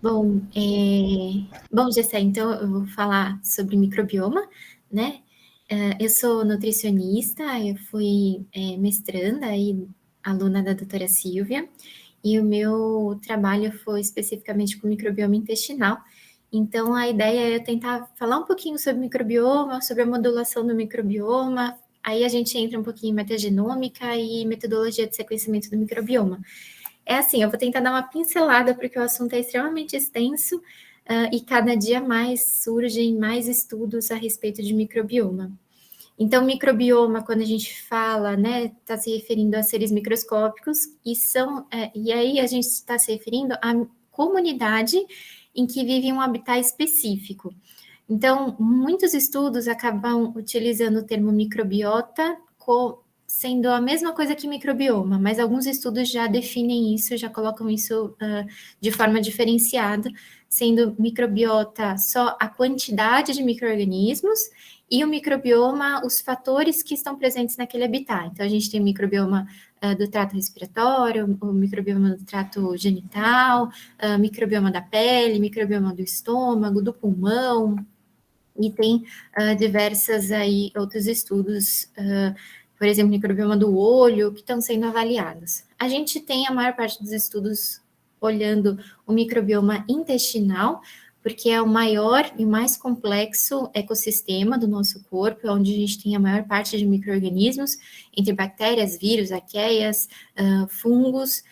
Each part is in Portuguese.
Bom, bom, Gessé, então eu vou falar sobre microbioma, né? Eu sou nutricionista, eu fui mestranda e aluna da doutora Silvia, e o meu trabalho foi especificamente com microbioma intestinal. Então, a ideia é eu tentar falar um pouquinho sobre microbioma, sobre a modulação do microbioma, aí a gente entra um pouquinho em metagenômica e metodologia de sequenciamento do microbioma. É assim, eu vou tentar dar uma pincelada, porque o assunto é extremamente extenso, e cada dia mais surgem mais estudos a respeito de microbioma. Então, microbioma, quando a gente fala, né, está se referindo a seres microscópicos, e aí a gente está se referindo à comunidade em que vive um habitat específico. Então, muitos estudos acabam utilizando o termo microbiota sendo a mesma coisa que microbioma, mas alguns estudos já definem isso, já colocam isso de forma diferenciada, sendo microbiota só a quantidade de micro-organismos e o microbioma, os fatores que estão presentes naquele habitat. Então, a gente tem o microbioma do trato respiratório, o microbioma do trato genital, microbioma da pele, microbioma do estômago, do pulmão, e tem diversas aí outros estudos, por exemplo, microbioma do olho, que estão sendo avaliados. A gente tem a maior parte dos estudos olhando o microbioma intestinal, porque é o maior e mais complexo ecossistema do nosso corpo, onde a gente tem a maior parte de micro-organismos, entre bactérias, vírus, arqueias, fungos,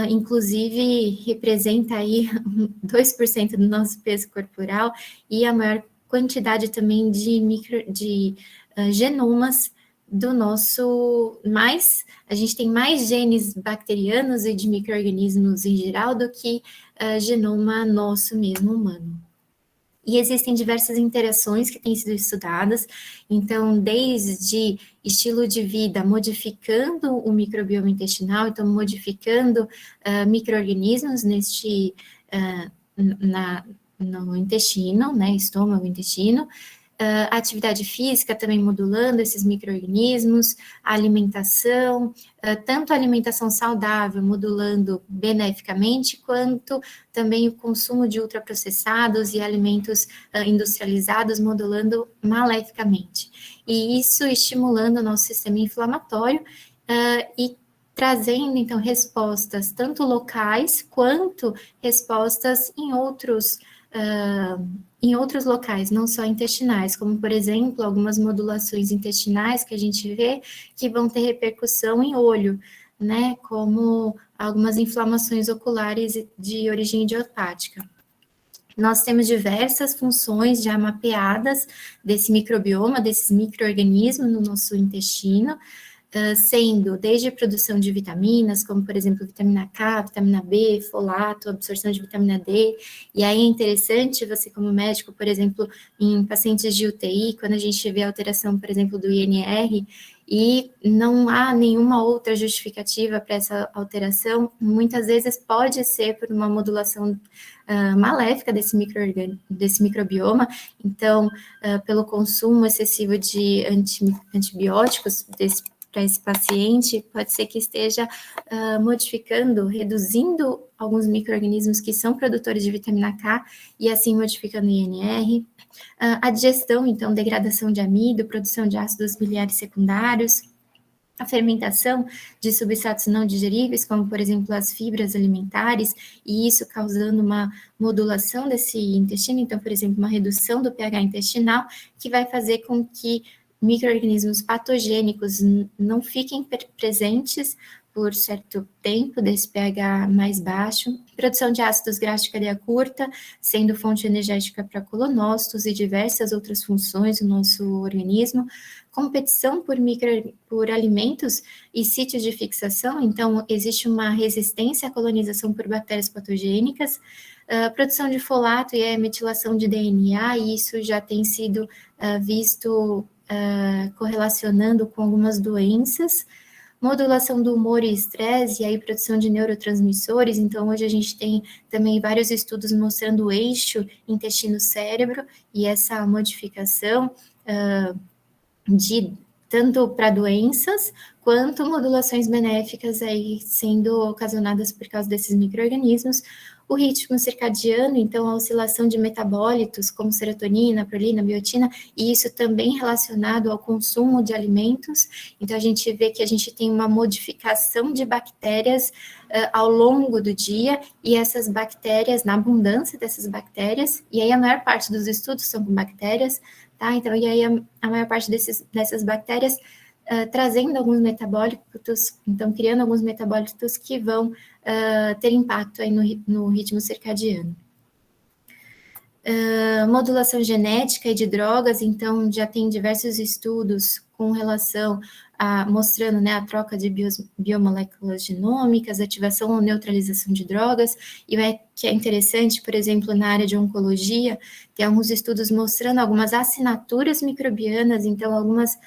inclusive representa aí 2% do nosso peso corporal e a maior quantidade também de genomas do nosso, a gente tem mais genes bacterianos e de micro-organismos em geral do que genoma nosso mesmo humano. E existem diversas interações que têm sido estudadas, então, desde estilo de vida, modificando o microbioma intestinal, então, modificando micro-organismos no intestino, né, estômago, intestino, a atividade física também modulando esses micro-organismos, a alimentação, tanto a alimentação saudável modulando beneficamente, quanto também o consumo de ultraprocessados e alimentos industrializados modulando maleficamente. E isso estimulando o nosso sistema inflamatório e trazendo, então, respostas tanto locais quanto respostas em outros locais, não só intestinais, como, por exemplo, algumas modulações intestinais que a gente vê que vão ter repercussão em olho, né, como algumas inflamações oculares de origem idiopática. Nós temos diversas funções já mapeadas desse microbioma, desses micro-organismos no nosso intestino, sendo desde a produção de vitaminas, como, por exemplo, vitamina K, vitamina B, folato, absorção de vitamina D, e aí é interessante você, como médico, por exemplo, em pacientes de UTI, quando a gente vê a alteração, por exemplo, do INR, e não há nenhuma outra justificativa para essa alteração, muitas vezes pode ser por uma modulação maléfica desse microbioma, então, pelo consumo excessivo de antibióticos para esse paciente, pode ser que esteja modificando, reduzindo alguns micro-organismos que são produtores de vitamina K e assim modificando o INR. A digestão, então, degradação de amido, produção de ácidos biliares secundários, a fermentação de substratos não digeríveis, como, por exemplo, as fibras alimentares, e isso causando uma modulação desse intestino, então, por exemplo, uma redução do pH intestinal, que vai fazer com que micro-organismos patogênicos não fiquem presentes por certo tempo desse pH mais baixo, produção de ácidos graxos de cadeia curta, sendo fonte energética para colonócitos e diversas outras funções do nosso organismo, competição por alimentos e sítios de fixação, então existe uma resistência à colonização por bactérias patogênicas, produção de folato e a metilação de DNA, e isso já tem sido visto correlacionando com algumas doenças, modulação do humor e estresse, e aí produção de neurotransmissores, então hoje a gente tem também vários estudos mostrando o eixo intestino-cérebro, e essa modificação de tanto para doenças, quanto modulações benéficas aí sendo ocasionadas por causa desses micro-organismos. O ritmo circadiano, então, a oscilação de metabólitos, como serotonina, prolina, biotina, e isso também relacionado ao consumo de alimentos. Então, a gente vê que a gente tem uma modificação de bactérias ao longo do dia, e essas bactérias, na abundância dessas bactérias, e aí a maior parte dos estudos são com bactérias, tá? Então, e aí a maior parte dessas bactérias trazendo alguns metabólitos, então criando alguns metabólitos que vão ter impacto aí no ritmo circadiano. Modulação genética e de drogas, então já tem diversos estudos com relação a mostrando, né, a troca de biomoléculas genômicas, ativação ou neutralização de drogas, e que é interessante, por exemplo, na área de oncologia, tem alguns estudos mostrando algumas assinaturas microbianas, então algumas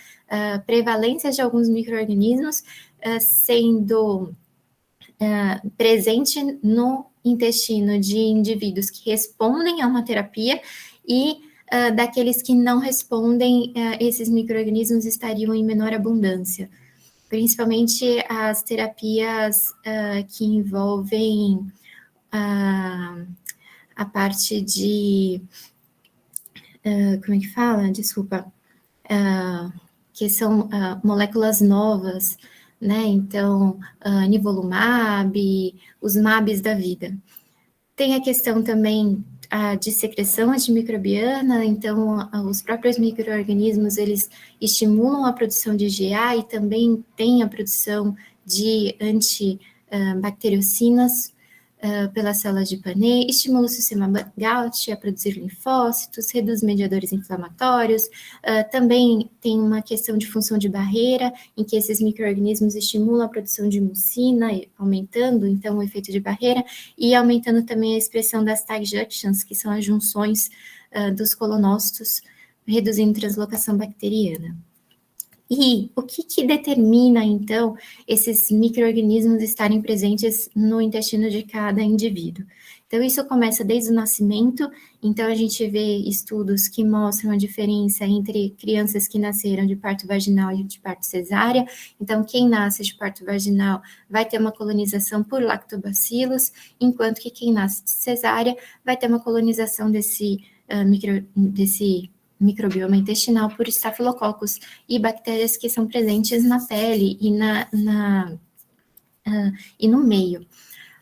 prevalências de alguns micro-organismos sendo presente no intestino de indivíduos que respondem a uma terapia e daqueles que não respondem, esses micro-organismos estariam em menor abundância. Principalmente as terapias que envolvem a parte de... como é que fala? Desculpa. Que são moléculas novas, né? Então, nivolumab, os MABs da vida. Tem a questão também de secreção antimicrobiana, então os próprios micro-organismos, eles estimulam a produção de IgA e também tem a produção de antibacteriocinas pelas células de Panay, estimula o sistema Gauch a produzir linfócitos, reduz mediadores inflamatórios, também tem uma questão de função de barreira, em que esses micro-organismos estimulam a produção de mucina, aumentando, então, o efeito de barreira, e aumentando também a expressão das tight junctions, que são as junções dos colonócitos, reduzindo translocação bacteriana. E o que determina, então, esses micro-organismos estarem presentes no intestino de cada indivíduo? Então, isso começa desde o nascimento, então a gente vê estudos que mostram a diferença entre crianças que nasceram de parto vaginal e de parto cesárea. Então, quem nasce de parto vaginal vai ter uma colonização por lactobacilos, enquanto que quem nasce de cesárea vai ter uma colonização desse microbioma intestinal por estafilococos e bactérias que são presentes na pele e no meio.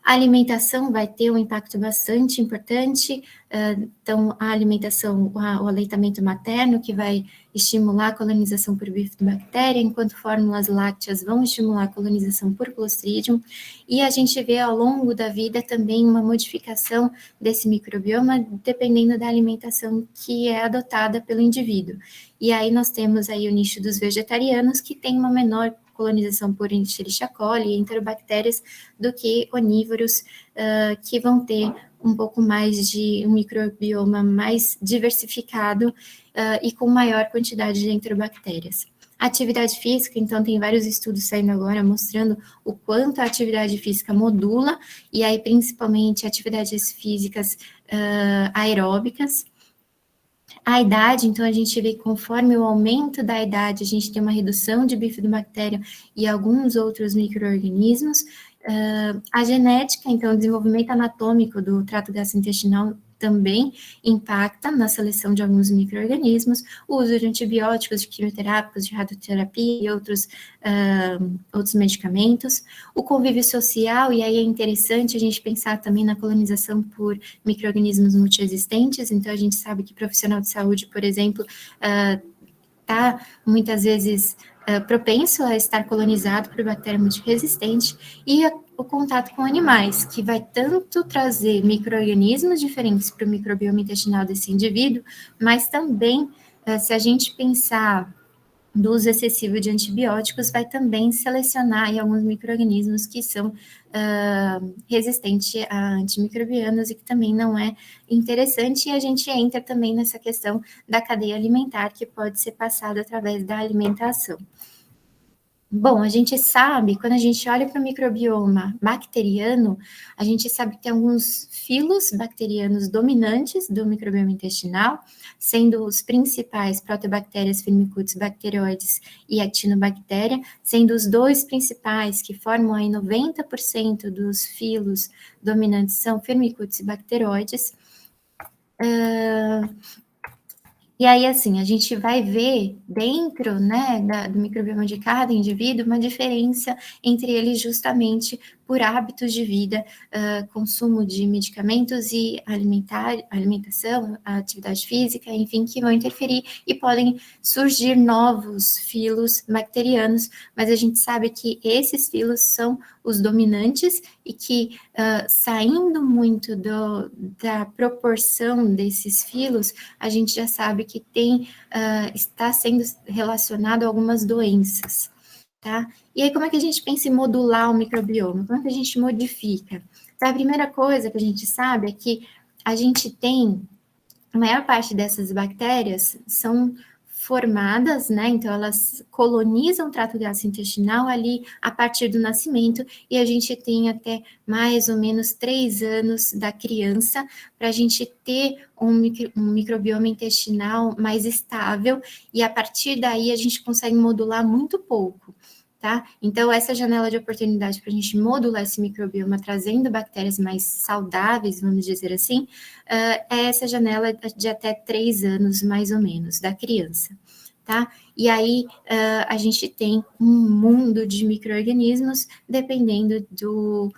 A alimentação vai ter um impacto bastante importante, então a alimentação, o aleitamento materno, que vai estimular a colonização por bifidobactéria, enquanto fórmulas lácteas vão estimular a colonização por Clostridium, e a gente vê ao longo da vida também uma modificação desse microbioma, dependendo da alimentação que é adotada pelo indivíduo. E aí nós temos aí o nicho dos vegetarianos, que tem uma menor colonização por Escherichia coli e enterobactérias do que onívoros, que vão ter um pouco mais de um microbioma mais diversificado e com maior quantidade de enterobactérias. Atividade física, então, tem vários estudos saindo agora mostrando o quanto a atividade física modula, e aí principalmente atividades físicas aeróbicas. A idade, então, a gente vê que conforme o aumento da idade, a gente tem uma redução de bifidobactéria e alguns outros micro-organismos. A genética, então, o desenvolvimento anatômico do trato gastrointestinal também impacta na seleção de alguns micro-organismos, o uso de antibióticos, de quimioterápicos, de radioterapia e outros medicamentos, o convívio social, e aí é interessante a gente pensar também na colonização por micro-organismos multiexistentes, então a gente sabe que profissional de saúde, por exemplo, está muitas vezes propenso a estar colonizado por bactéria multiresistente, e o contato com animais, que vai tanto trazer micro-organismos diferentes para o microbioma intestinal desse indivíduo, mas também, se a gente pensar do uso excessivo de antibióticos, vai também selecionar aí alguns micro-organismos que são resistentes a antimicrobianos e que também não é interessante, e a gente entra também nessa questão da cadeia alimentar, que pode ser passada através da alimentação. Bom, a gente sabe, quando a gente olha para o microbioma bacteriano, a gente sabe que tem alguns filos bacterianos dominantes do microbioma intestinal, sendo os principais Proteobacterias, Firmicutes, bacteroides e Actinobacteria, sendo os dois principais que formam aí 90% dos filos dominantes são Firmicutes e bacteroides. E aí, assim, a gente vai ver dentro, né, do microbioma de cada indivíduo uma diferença entre eles justamente por hábitos de vida, consumo de medicamentos e alimentação, atividade física, enfim, que vão interferir e podem surgir novos filos bacterianos, mas a gente sabe que esses filos são os dominantes e que, saindo muito da proporção desses filos, a gente já sabe que está sendo relacionado a algumas doenças, tá? E aí, como é que a gente pensa em modular o microbioma? Como é que a gente modifica? Então, a primeira coisa que a gente sabe é que a gente tem, a maior parte dessas bactérias são formadas, né? Então, elas colonizam o trato gastrointestinal ali a partir do nascimento, e a gente tem até mais ou menos 3 anos da criança para a gente ter um microbioma intestinal mais estável, e a partir daí a gente consegue modular muito pouco. Tá? Então, essa janela de oportunidade para a gente modular esse microbioma, trazendo bactérias mais saudáveis, vamos dizer assim, é essa janela de até 3 anos, mais ou menos, da criança. Tá? E aí, a gente tem um mundo de micro-organismos, dependendo do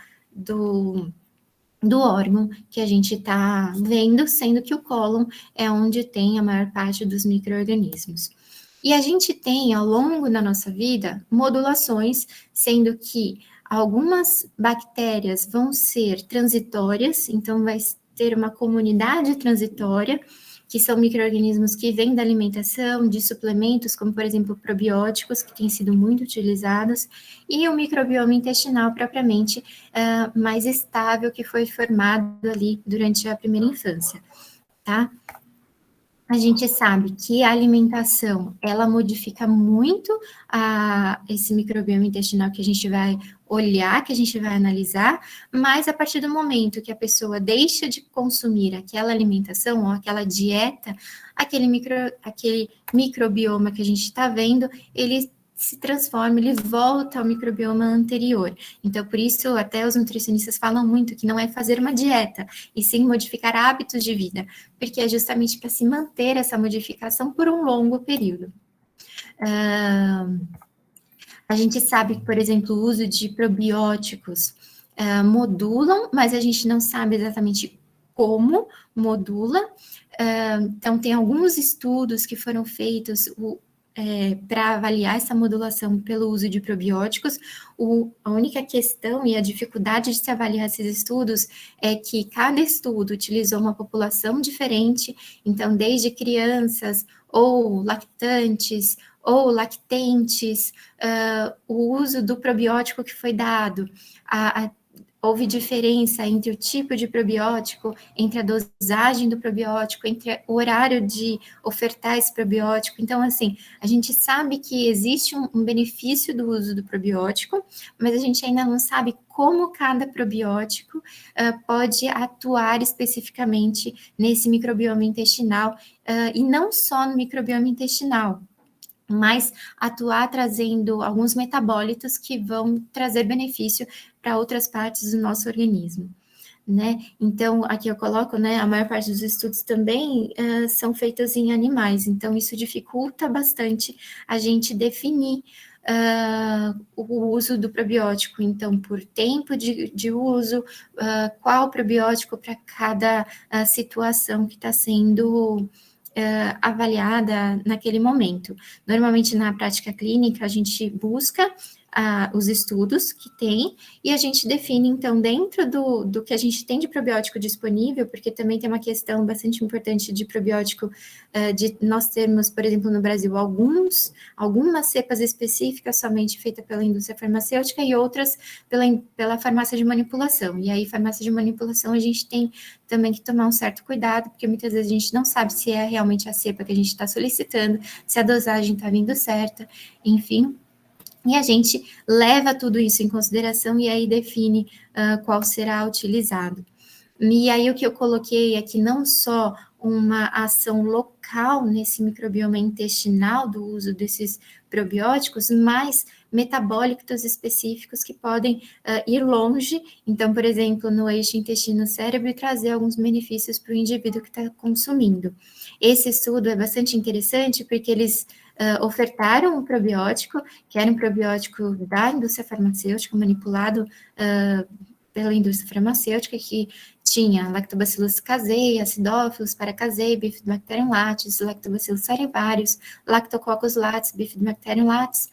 órgão que a gente está vendo, sendo que o cólon é onde tem a maior parte dos micro-organismos. E a gente tem, ao longo da nossa vida, modulações, sendo que algumas bactérias vão ser transitórias, então vai ter uma comunidade transitória, que são micro-organismos que vêm da alimentação, de suplementos, como, por exemplo, probióticos, que têm sido muito utilizados, e o microbioma intestinal, propriamente, mais estável, que foi formado ali durante a primeira infância, tá? A gente sabe que a alimentação, ela modifica muito esse microbioma intestinal que a gente vai olhar, que a gente vai analisar, mas a partir do momento que a pessoa deixa de consumir aquela alimentação ou aquela dieta, aquele microbioma que a gente está vendo, ele se transforma, ele volta ao microbioma anterior. Então, por isso, até os nutricionistas falam muito que não é fazer uma dieta, e sim modificar hábitos de vida, porque é justamente para se manter essa modificação por um longo período. A gente sabe que, por exemplo, o uso de probióticos modulam, mas a gente não sabe exatamente como modula. Então, tem alguns estudos que foram feitos para avaliar essa modulação pelo uso de probióticos. A única questão e a dificuldade de se avaliar esses estudos é que cada estudo utilizou uma população diferente, então, desde crianças ou lactantes ou lactentes, o uso do probiótico que foi dado, houve diferença entre o tipo de probiótico, entre a dosagem do probiótico, entre o horário de ofertar esse probiótico. Então, assim, a gente sabe que existe um benefício do uso do probiótico, mas a gente ainda não sabe como cada probiótico pode atuar especificamente nesse microbioma intestinal, e não só no microbioma intestinal, mas atuar trazendo alguns metabólitos que vão trazer benefício para outras partes do nosso organismo, né? Então, aqui eu coloco, né, a maior parte dos estudos também são feitos em animais, então isso dificulta bastante a gente definir o uso do probiótico, então, por tempo de uso, qual probiótico para cada situação que está sendo avaliada naquele momento. Normalmente, na prática clínica, a gente busca os estudos que tem, e a gente define, então, dentro do que a gente tem de probiótico disponível, porque também tem uma questão bastante importante de probiótico, de nós termos, por exemplo, no Brasil, algumas cepas específicas somente feitas pela indústria farmacêutica e outras pela farmácia de manipulação. E aí, farmácia de manipulação, a gente tem também que tomar um certo cuidado, porque muitas vezes a gente não sabe se é realmente a cepa que a gente está solicitando, se a dosagem está vindo certa, enfim. E a gente leva tudo isso em consideração e aí define qual será utilizado. E aí o que eu coloquei é que não só uma ação local nesse microbioma intestinal do uso desses probióticos, mas metabólitos específicos que podem ir longe, então, por exemplo, no eixo intestino-cérebro, e trazer alguns benefícios para o indivíduo que está consumindo. Esse estudo é bastante interessante porque eles ofertaram um probiótico, que era um probiótico da indústria farmacêutica, manipulado pela indústria farmacêutica, que tinha Lactobacillus casei, Acidófilos, Paracasei, Bifidobacterium latis, Lactobacillus salivarius, Lactococcus latis, Bifidobacterium latis,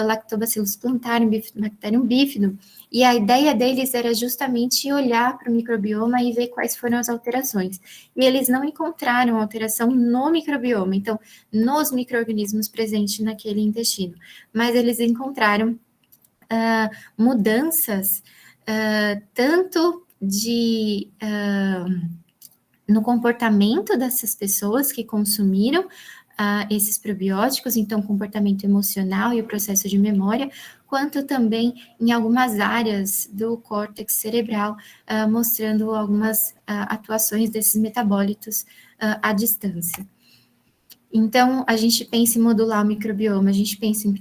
Lactobacillus plantarum, Bifidobacterium bífido, e a ideia deles era justamente olhar para o microbioma e ver quais foram as alterações. E eles não encontraram alteração no microbioma, então, nos micro-organismos presentes naquele intestino, mas eles encontraram mudanças tanto no comportamento dessas pessoas que consumiram esses probióticos, então comportamento emocional e o processo de memória, quanto também em algumas áreas do córtex cerebral, mostrando algumas atuações desses metabólitos à distância. Então, a gente pensa em modular o microbioma, a gente pensa em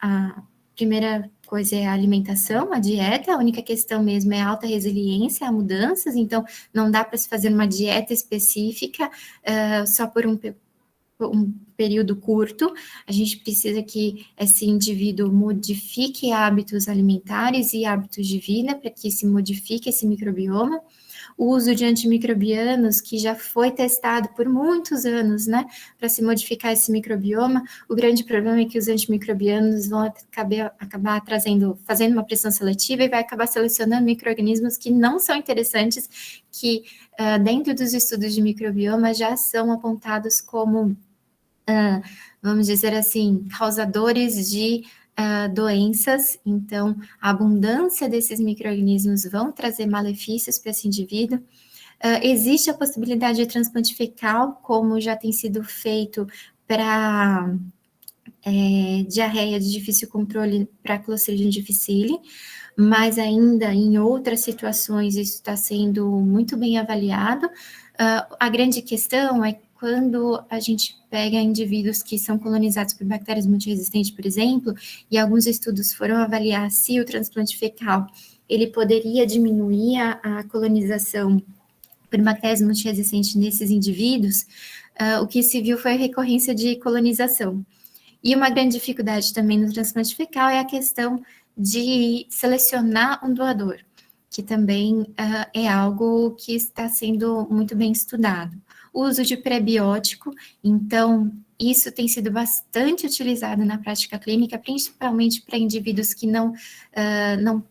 a primeira coisa é a alimentação, a dieta, a única questão mesmo é a alta resiliência a mudanças, então não dá para se fazer uma dieta específica só por um período curto, a gente precisa que esse indivíduo modifique hábitos alimentares e hábitos de vida para que se modifique esse microbioma. O uso de antimicrobianos, que já foi testado por muitos anos, né, para se modificar esse microbioma, o grande problema é que os antimicrobianos vão acabar fazendo uma pressão seletiva e vai acabar selecionando micro-organismos que não são interessantes, que dentro dos estudos de microbioma já são apontados como, vamos dizer assim, causadores de doenças, então a abundância desses micro-organismos vão trazer malefícios para esse indivíduo. Existe a possibilidade de transplante fecal, como já tem sido feito para diarreia de difícil controle para Clostridium difficile, mas ainda em outras situações isso está sendo muito bem avaliado. A grande questão é quando a gente pega indivíduos que são colonizados por bactérias multiresistentes, por exemplo, e alguns estudos foram avaliar se o transplante fecal ele poderia diminuir a colonização por bactérias multiresistentes nesses indivíduos, o que se viu foi a recorrência de colonização. E uma grande dificuldade também no transplante fecal é a questão de selecionar um doador, que também é algo que está sendo muito bem estudado. O uso de prebiótico, então, isso tem sido bastante utilizado na prática clínica, principalmente para indivíduos que não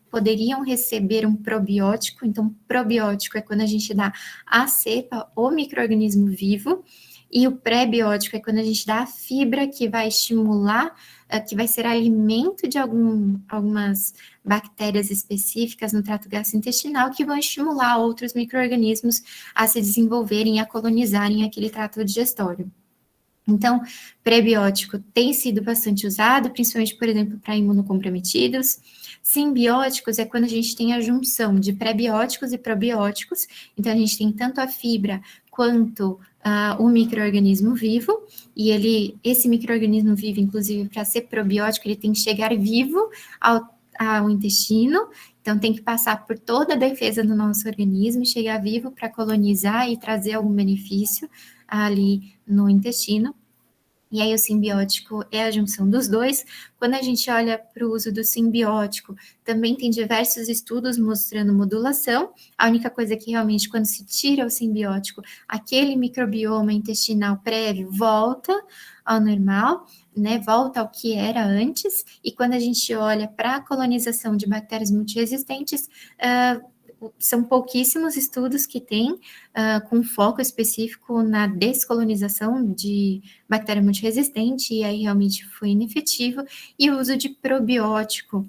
poderiam receber um probiótico. Então, probiótico é quando a gente dá a cepa, o micro-organismo vivo, e o pré-biótico é quando a gente dá a fibra que vai estimular, que vai ser alimento de algumas bactérias específicas no trato gastrointestinal que vão estimular outros micro-organismos a se desenvolverem e a colonizarem aquele trato digestório. Então, prebiótico tem sido bastante usado, principalmente, por exemplo, para imunocomprometidos. Simbióticos é quando a gente tem a junção de prebióticos e probióticos, então a gente tem tanto a fibra quanto o micro-organismo vivo, e esse micro-organismo vivo, inclusive, para ser probiótico, ele tem que chegar vivo ao intestino, então tem que passar por toda a defesa do nosso organismo e chegar vivo para colonizar e trazer algum benefício ali no intestino. E aí o simbiótico é a junção dos dois. Quando a gente olha para o uso do simbiótico, também tem diversos estudos mostrando modulação. A única coisa é que realmente quando se tira o simbiótico, aquele microbioma intestinal prévio volta ao normal, né, volta ao que era antes, e quando a gente olha para a colonização de bactérias multiresistentes, são pouquíssimos estudos que tem com foco específico na descolonização de bactéria multiresistente, e aí realmente foi inefetivo, e o uso de probiótico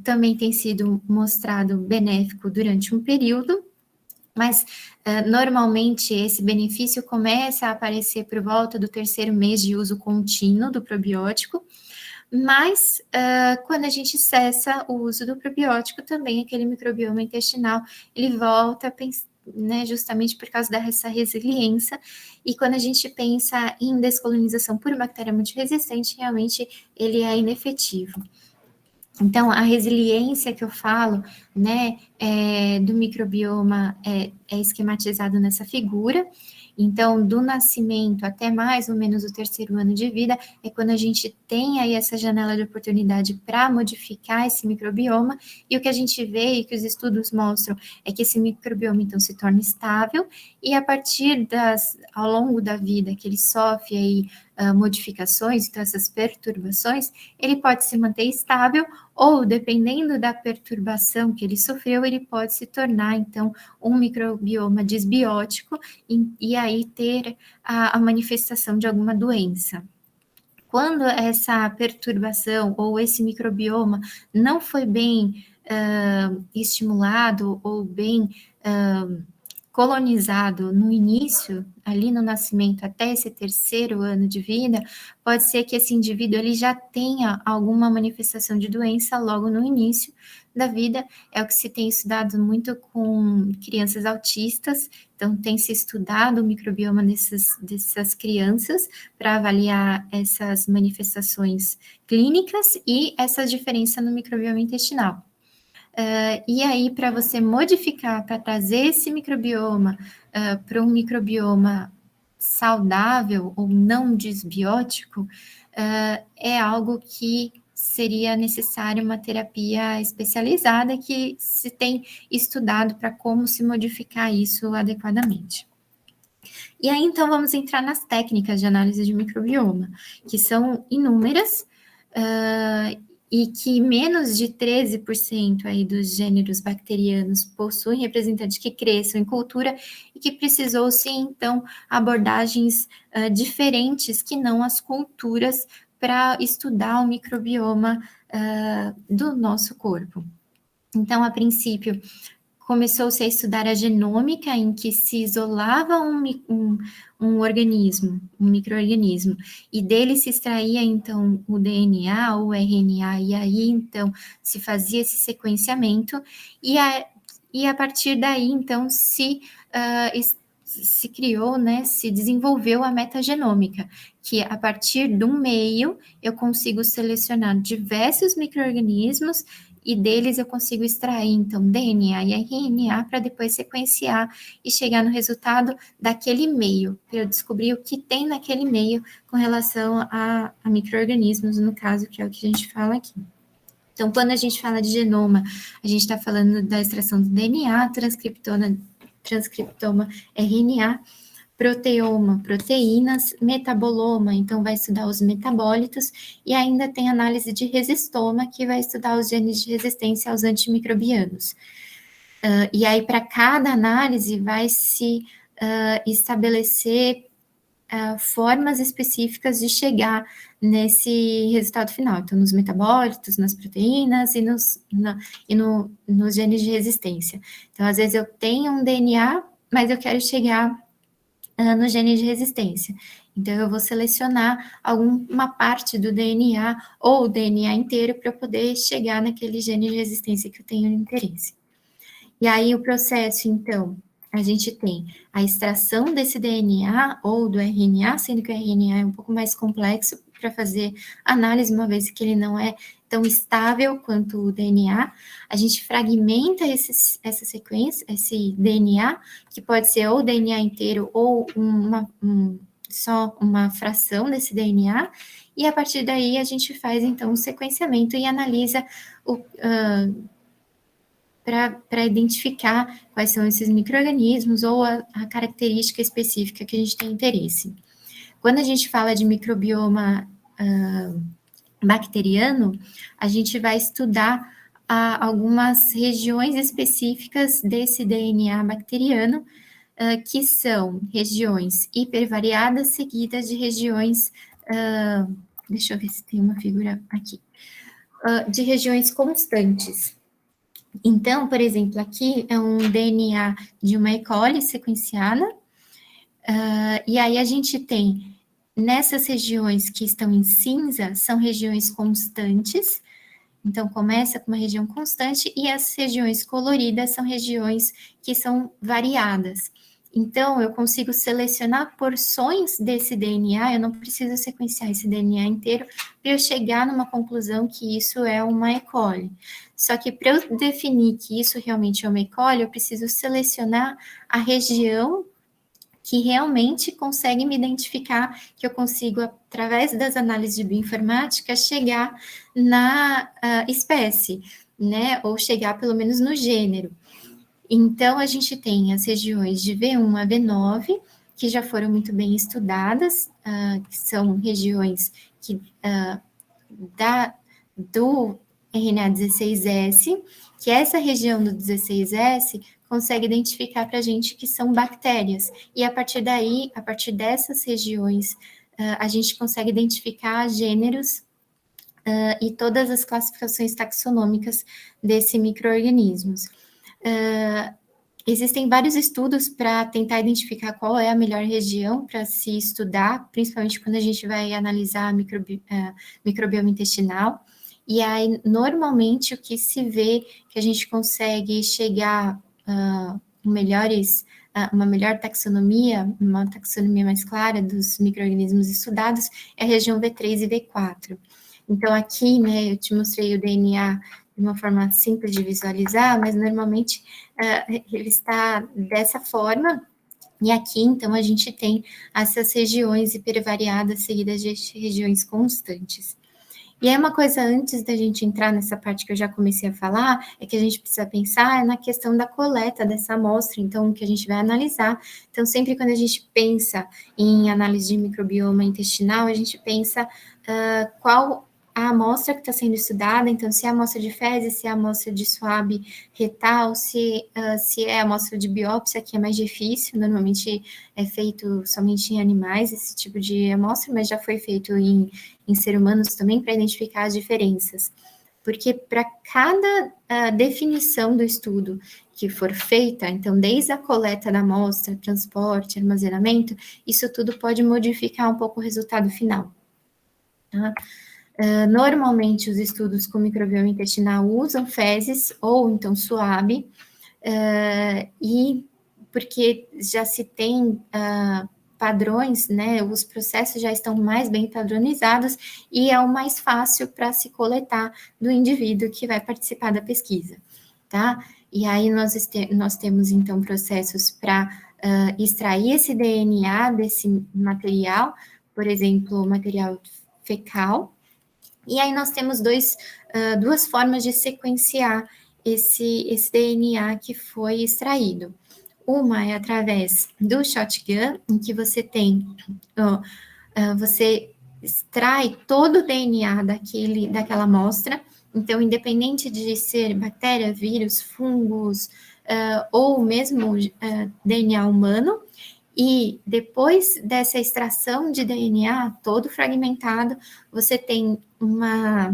também tem sido mostrado benéfico durante um período, mas normalmente esse benefício começa a aparecer por volta do 3º mês de uso contínuo do probiótico, Mas, quando a gente cessa o uso do probiótico, também aquele microbioma intestinal, ele volta a pensar, né, justamente por causa dessa resiliência, e quando a gente pensa em descolonização por bactéria multiresistente, realmente ele é inefetivo. Então, a resiliência que eu falo, né, do microbioma é esquematizado nessa figura. Então, do nascimento até mais ou menos o terceiro ano de vida, é quando a gente tem aí essa janela de oportunidade para modificar esse microbioma, e o que a gente vê e que os estudos mostram é que esse microbioma, então, se torna estável, e a partir ao longo da vida, que ele sofre aí modificações, então essas perturbações, ele pode se manter estável, ou dependendo da perturbação que ele sofreu, ele pode se tornar, então, um microbioma disbiótico e aí ter a manifestação de alguma doença. Quando essa perturbação ou esse microbioma não foi bem estimulado ou bem colonizado no início, ali no nascimento até esse terceiro ano de vida, pode ser que esse indivíduo ele já tenha alguma manifestação de doença logo no início da vida. É o que se tem estudado muito com crianças autistas, então tem se estudado o microbioma dessas crianças para avaliar essas manifestações clínicas e essa diferença no microbioma intestinal. E aí, para você modificar, para trazer esse microbioma para um microbioma saudável ou não disbiótico, é algo que seria necessário uma terapia especializada que se tem estudado para como se modificar isso adequadamente. E aí, então, vamos entrar nas técnicas de análise de microbioma, que são inúmeras, e que menos de 13% aí dos gêneros bacterianos possuem representantes que cresçam em cultura e que precisou-se, então, abordagens diferentes que não as culturas para estudar o microbioma do nosso corpo. Então, a princípio, começou-se a estudar a genômica, em que se isolava um organismo, um micro-organismo, e dele se extraía, então, o DNA, o RNA, e aí, então, se fazia esse sequenciamento, e a partir daí, então, se criou, né, se desenvolveu a metagenômica, que a partir de um meio eu consigo selecionar diversos micro-organismos e deles eu consigo extrair, então, DNA e RNA para depois sequenciar e chegar no resultado daquele meio, para eu descobrir o que tem naquele meio com relação a micro-organismos, no caso, que é o que a gente fala aqui. Então, quando a gente fala de genoma, a gente está falando da extração do DNA, transcriptoma, RNA, proteoma, proteínas, metaboloma, então vai estudar os metabólitos, e ainda tem análise de resistoma, que vai estudar os genes de resistência aos antimicrobianos. E aí, para cada análise, vai se estabelecer formas específicas de chegar nesse resultado final. Então, nos metabólitos, nas proteínas e nos genes de resistência. Então, às vezes eu tenho um DNA, mas eu quero chegar no gene de resistência. Então, eu vou selecionar alguma parte do DNA ou o DNA inteiro para eu poder chegar naquele gene de resistência que eu tenho interesse. E aí, o processo, então, a gente tem a extração desse DNA ou do RNA, sendo que o RNA é um pouco mais complexo para fazer análise, uma vez que ele não é tão estável quanto o DNA. A gente fragmenta essa sequência, esse DNA, que pode ser ou o DNA inteiro ou só uma fração desse DNA, e a partir daí a gente faz, então, o sequenciamento e analisa para identificar quais são esses micro-organismos ou a característica específica que a gente tem interesse. Quando a gente fala de microbioma bacteriano, a gente vai estudar algumas regiões específicas desse DNA bacteriano, que são regiões hipervariadas seguidas de regiões, deixa eu ver se tem uma figura aqui, de regiões constantes. Então, por exemplo, aqui é um DNA de uma E. coli sequenciada, e aí a gente tem nessas regiões que estão em cinza, são regiões constantes, então começa com uma região constante, e as regiões coloridas são regiões que são variadas. Então, eu consigo selecionar porções desse DNA, eu não preciso sequenciar esse DNA inteiro para eu chegar numa conclusão que isso é uma E. coli. Só que para eu definir que isso realmente é uma E. coli, eu preciso selecionar a região que realmente consegue me identificar, que eu consigo, através das análises de bioinformática, chegar na espécie, né? Ou chegar pelo menos no gênero. Então, a gente tem as regiões de V1 a V9, que já foram muito bem estudadas, que são regiões que, do RNA 16S, que essa região do 16S consegue identificar para a gente que são bactérias. E a partir daí, a partir dessas regiões, a gente consegue identificar gêneros e todas as classificações taxonômicas desses micro-organismos. Existem vários estudos para tentar identificar qual é a melhor região para se estudar, principalmente quando a gente vai analisar a microbioma intestinal. E aí, normalmente, o que se vê que a gente consegue chegar uma melhor taxonomia, uma taxonomia mais clara dos micro-organismos estudados, é a região V3 e V4. Então, aqui, né, eu te mostrei o DNA de uma forma simples de visualizar, mas normalmente ele está dessa forma, e aqui, então, a gente tem essas regiões hipervariadas seguidas de regiões constantes. E aí, uma coisa antes da gente entrar nessa parte que eu já comecei a falar, é que a gente precisa pensar na questão da coleta dessa amostra, então, que a gente vai analisar. Então, sempre quando a gente pensa em análise de microbioma intestinal, a gente pensa qual a amostra que está sendo estudada, então, se é a amostra de fezes, se é a amostra de suave retal, se é a amostra de biópsia, que é mais difícil, normalmente é feito somente em animais, esse tipo de amostra, mas já foi feito em seres humanos também, para identificar as diferenças. Porque para cada definição do estudo que for feita, então, desde a coleta da amostra, transporte, armazenamento, isso tudo pode modificar um pouco o resultado final. Tá? Normalmente, os estudos com microbioma intestinal usam fezes ou, então, suave, e porque já se tem padrões, né, os processos já estão mais bem padronizados e é o mais fácil para se coletar do indivíduo que vai participar da pesquisa, tá? E aí nós temos, então, processos para extrair esse DNA desse material, por exemplo, material fecal, e aí nós temos duas formas de sequenciar esse DNA que foi extraído. Uma é através do shotgun, em que você você extrai todo o DNA daquela amostra, então, independente de ser bactéria, vírus, fungos, ou mesmo DNA humano, e depois dessa extração de DNA todo fragmentado, você tem uma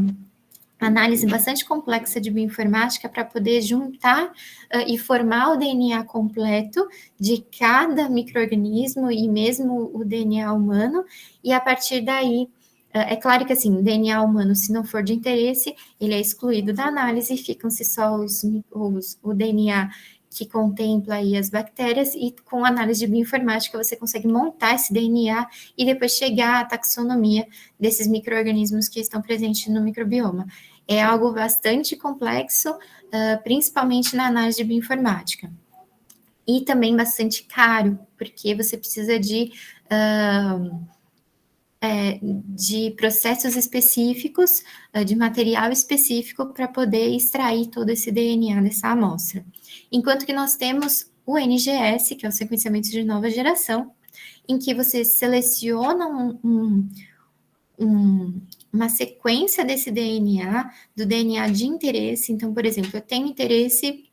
análise bastante complexa de bioinformática para poder juntar e formar o DNA completo de cada micro-organismo e mesmo o DNA humano, e a partir daí, é claro que assim, o DNA humano, se não for de interesse, ele é excluído da análise e ficam-se só o DNA que contempla aí as bactérias, e com análise de bioinformática você consegue montar esse DNA e depois chegar à taxonomia desses micro-organismos que estão presentes no microbioma. É algo bastante complexo, principalmente na análise de bioinformática. E também bastante caro, porque você precisa de processos específicos, de material específico para poder extrair todo esse DNA dessa amostra. Enquanto que nós temos o NGS, que é o sequenciamento de nova geração, em que você seleciona uma sequência desse DNA, do DNA de interesse. Então, por exemplo, eu tenho interesse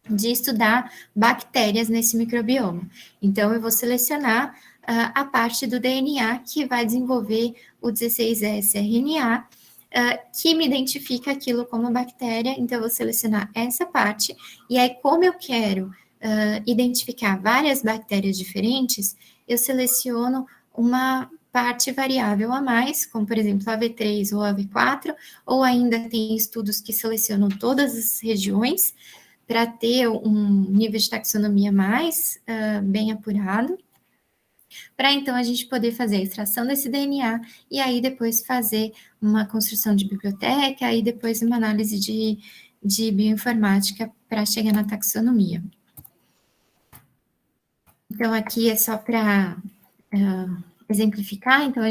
de estudar bactérias nesse microbioma. Então, eu vou selecionar a parte do DNA que vai desenvolver o 16S-RNA, que me identifica aquilo como bactéria. Então, eu vou selecionar essa parte, e aí, como eu quero identificar várias bactérias diferentes, eu seleciono uma parte variável a mais, como, por exemplo, a V3 ou a V4, ou ainda tem estudos que selecionam todas as regiões para ter um nível de taxonomia mais bem apurado, para então a gente poder fazer a extração desse DNA e aí depois fazer uma construção de biblioteca e depois uma análise de bioinformática para chegar na taxonomia. Então, aqui é só para exemplificar. Então,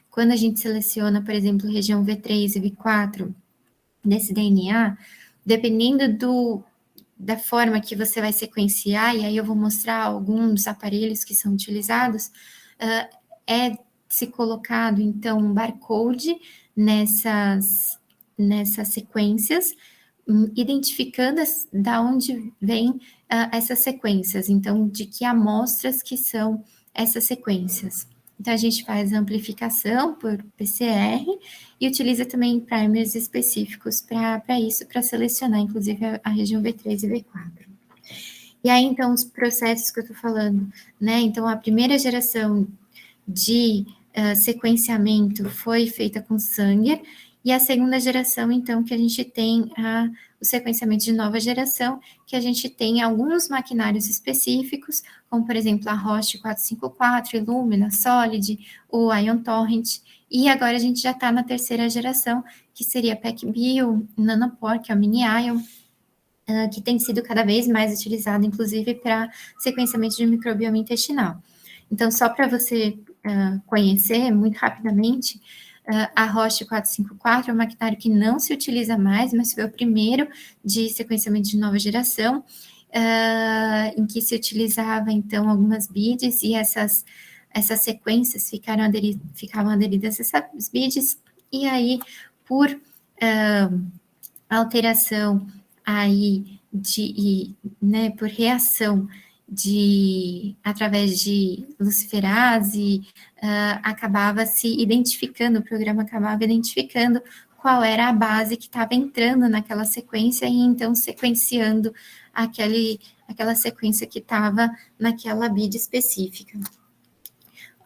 quando a gente seleciona, por exemplo, região V3 e V4 desse DNA, dependendo da forma que você vai sequenciar, e aí eu vou mostrar alguns aparelhos que são utilizados, é se colocado, então, um barcode nessas sequências, identificando da onde vem essas sequências, então, de que amostras que são essas sequências. Então, a gente faz a amplificação por PCR e utiliza também primers específicos para isso, para selecionar, inclusive, a região V3 e V4. E aí, então, os processos que eu estou falando, né? Então, a primeira geração de sequenciamento foi feita com Sanger, e a segunda geração, então, que a gente tem o sequenciamento de nova geração, que a gente tem alguns maquinários específicos, como, por exemplo, a Roche 454, Illumina, Solid, o Ion Torrent, e agora a gente já está na terceira geração, que seria PacBio, Nanopore, que é o Mini-Ion, que tem sido cada vez mais utilizado, inclusive, para sequenciamento de microbioma intestinal. Então, só para você conhecer, muito rapidamente, a Roche 454 é um maquinário que não se utiliza mais, mas foi o primeiro de sequenciamento de nova geração, em que se utilizava, então, algumas BIDs, e essas sequências ficavam aderidas a essas BIDs, e aí, por alteração aí né, por reação através de luciferase, acabava se identificando, o programa acabava identificando qual era a base que estava entrando naquela sequência e então sequenciando aquela sequência que estava naquela BID específica.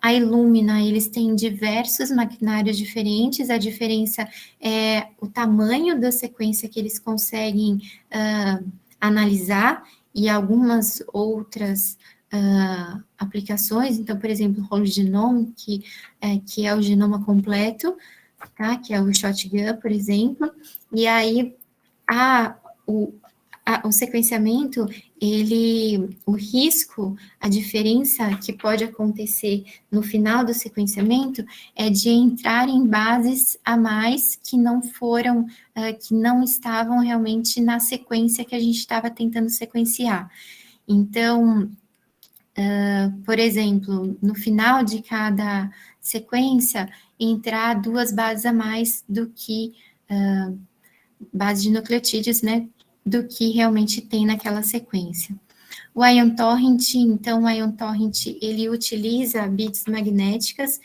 A Illumina, eles têm diversos maquinários diferentes, a diferença é o tamanho da sequência que eles conseguem analisar e algumas outras aplicações. Então, por exemplo, o Whole Genome, que é o genoma completo, tá? Que é o Shotgun, por exemplo, e aí o sequenciamento, o risco, a diferença que pode acontecer no final do sequenciamento é de entrar em bases a mais que não foram, que não estavam realmente na sequência que a gente estava tentando sequenciar. Então, por exemplo, no final de cada sequência, entrar 2 bases a mais do que base de nucleotídeos, né, do que realmente tem naquela sequência. O Ion Torrent, então, o Ion Torrent, ele utiliza bits magnéticas,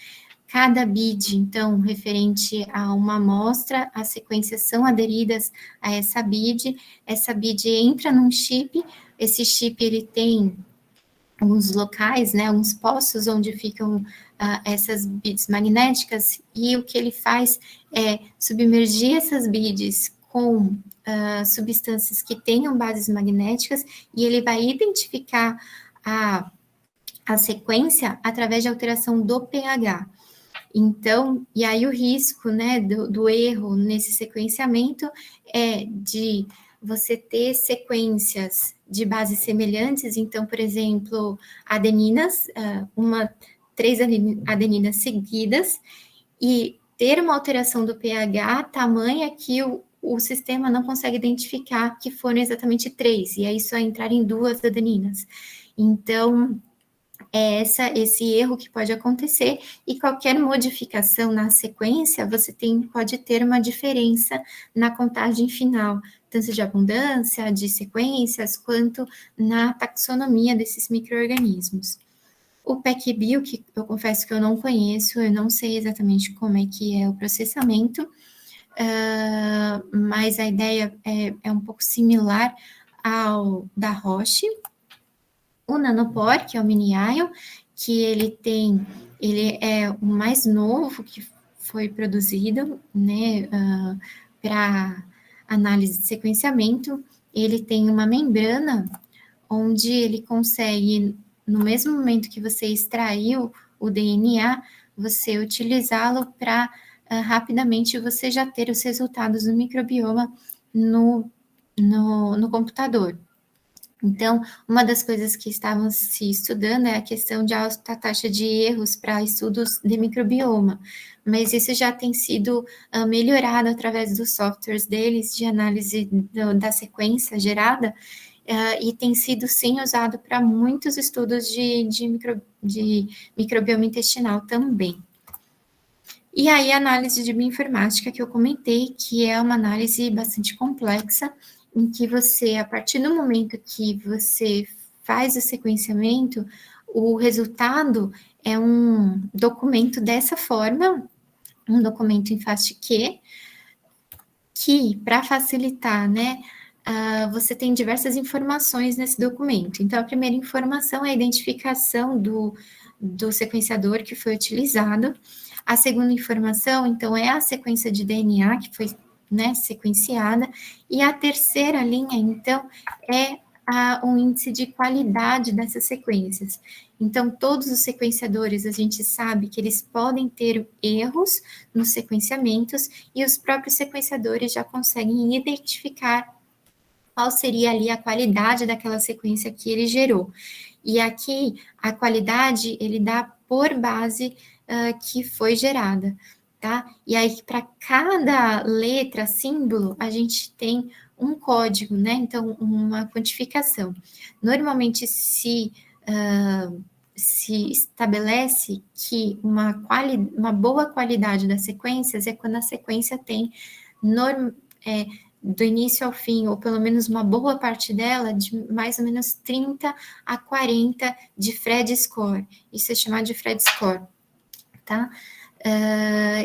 cada bit, então, referente a uma amostra, as sequências são aderidas a essa bit entra num chip, esse chip, ele tem alguns locais, né, alguns poços onde ficam essas bits magnéticas, e o que ele faz é submergir essas bits com substâncias que tenham bases magnéticas, e ele vai identificar a sequência através de alteração do pH. Então, e aí o risco, né, do erro nesse sequenciamento é de você ter sequências de bases semelhantes, então, por exemplo, adeninas, 3 adeninas seguidas, e ter uma alteração do pH tamanha que o sistema não consegue identificar que foram exatamente 3, e aí só entrar em 2 adeninas. Então, é esse erro que pode acontecer, e qualquer modificação na sequência, você pode ter uma diferença na contagem final, tanto de abundância, de sequências, quanto na taxonomia desses micro-organismos. O PacBio, que eu confesso que eu não conheço, eu não sei exatamente como é que é o processamento, mas a ideia é um pouco similar ao da Roche. O Nanopore, que é o Mini-Ion, que ele tem ele é o mais novo que foi produzido, né, para análise de sequenciamento. Ele tem uma membrana onde ele consegue, no mesmo momento que você extraiu o DNA, você utilizá-lo para rapidamente você já ter os resultados do microbioma no computador. Então, uma das coisas que estavam se estudando é a questão de alta taxa de erros para estudos de microbioma, mas isso já tem sido melhorado através dos softwares deles de análise da sequência gerada, e tem sido sim usado para muitos estudos de microbioma intestinal também. E aí a análise de bioinformática que eu comentei, que é uma análise bastante complexa, em que você, a partir do momento que você faz o sequenciamento, o resultado é um documento dessa forma, um documento em FASTQ, que, para facilitar, né, você tem diversas informações nesse documento. Então, a primeira informação é a identificação do sequenciador que foi utilizado. A segunda informação, então, é a sequência de DNA que foi, né, sequenciada. E a terceira linha, então, é o índice de qualidade dessas sequências. Então, todos os sequenciadores, a gente sabe que eles podem ter erros nos sequenciamentos, e os próprios sequenciadores já conseguem identificar qual seria ali a qualidade daquela sequência que ele gerou. E aqui, a qualidade, ele dá por base que foi gerada, tá? E aí, para cada letra, símbolo, a gente tem um código, né? Então, uma quantificação. Normalmente, se estabelece que uma boa qualidade das sequências é quando a sequência tem do início ao fim, ou pelo menos uma boa parte dela, de mais ou menos 30 a 40 de Phred score. Isso é chamado de Phred score, tá?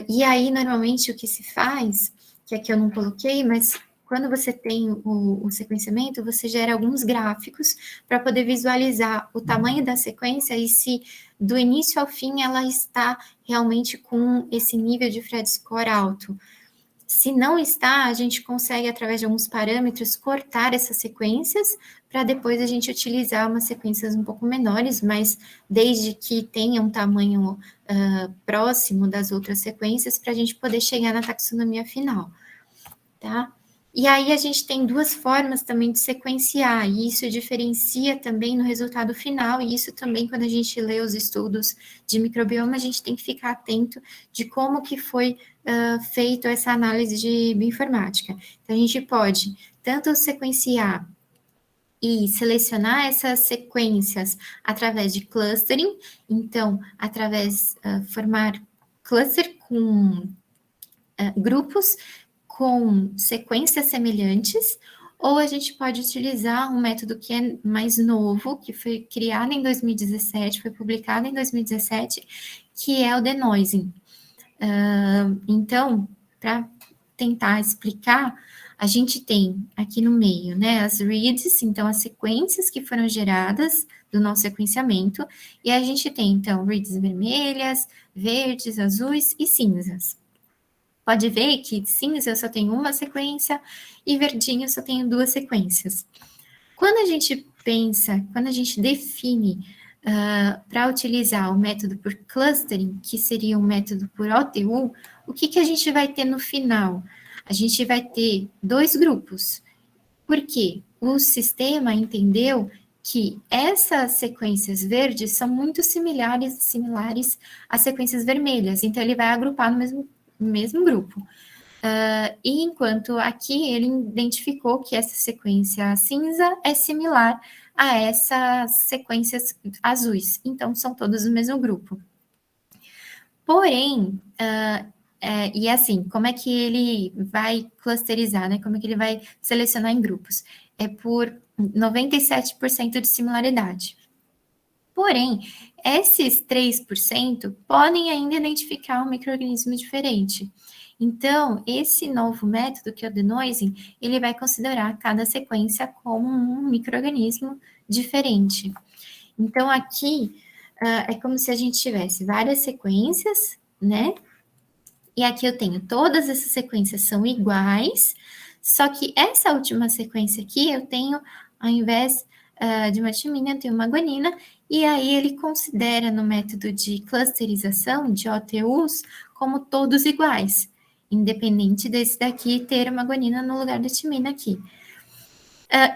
E aí, normalmente, o que se faz, que aqui eu não coloquei, mas quando você tem o sequenciamento, você gera alguns gráficos para poder visualizar o tamanho da sequência e se do início ao fim ela está realmente com esse nível de Phred score alto. Se não está, a gente consegue, através de alguns parâmetros, cortar essas sequências para depois a gente utilizar umas sequências um pouco menores, mas desde que tenha um tamanho próximo das outras sequências para a gente poder chegar na taxonomia final, tá? E aí a gente tem duas formas também de sequenciar, e isso diferencia também no resultado final, e isso também quando a gente lê os estudos de microbioma, a gente tem que ficar atento de como que foi feito essa análise de bioinformática. Então, a gente pode tanto sequenciar e selecionar essas sequências através de clustering, então, formar cluster com grupos com sequências semelhantes, ou a gente pode utilizar um método que é mais novo, que foi criado em 2017, foi publicado em 2017, que é o denoising. Então, para tentar explicar, a gente tem aqui no meio, né, as reads, então as sequências que foram geradas do nosso sequenciamento, e a gente tem, então, reads vermelhas, verdes, azuis e cinzas. Pode ver que cinza eu só tenho uma sequência e verdinho eu só tenho duas sequências. Quando a gente define para utilizar o método por clustering, que seria um método por OTU, o que a gente vai ter no final? A gente vai ter dois grupos. Por quê? O sistema entendeu que essas sequências verdes são muito similares às sequências vermelhas, então ele vai agrupar no mesmo grupo. E enquanto aqui ele identificou que essa sequência cinza é similar a essas sequências azuis, então são todos do mesmo grupo. Porém, e assim, como é que ele vai clusterizar, né? Como é que ele vai selecionar em grupos? É por 97% de similaridade. Porém, esses 3% podem ainda identificar um micro-organismo diferente. Então, esse novo método, que é o denoising, ele vai considerar cada sequência como um micro-organismo diferente. Então, aqui, é como se a gente tivesse várias sequências, né? E aqui eu tenho todas essas sequências são iguais, só que essa última sequência aqui eu tenho, ao invés de uma timina, eu tenho uma guanina, e aí ele considera no método de clusterização, de OTUs, como todos iguais, independente desse daqui ter uma guanina no lugar da timina aqui.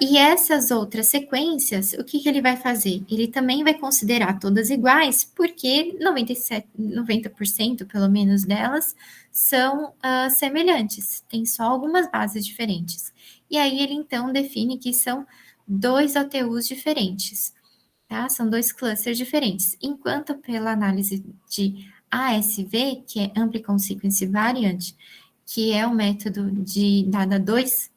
E essas outras sequências, o que ele vai fazer? Ele também vai considerar todas iguais, porque 90% pelo menos delas são semelhantes, tem só algumas bases diferentes. E aí ele então define que são 2 OTUs diferentes, tá? São 2 clusters diferentes. Enquanto pela análise de ASV, que é Amplicon Sequence Variant, que é o método de dada 2,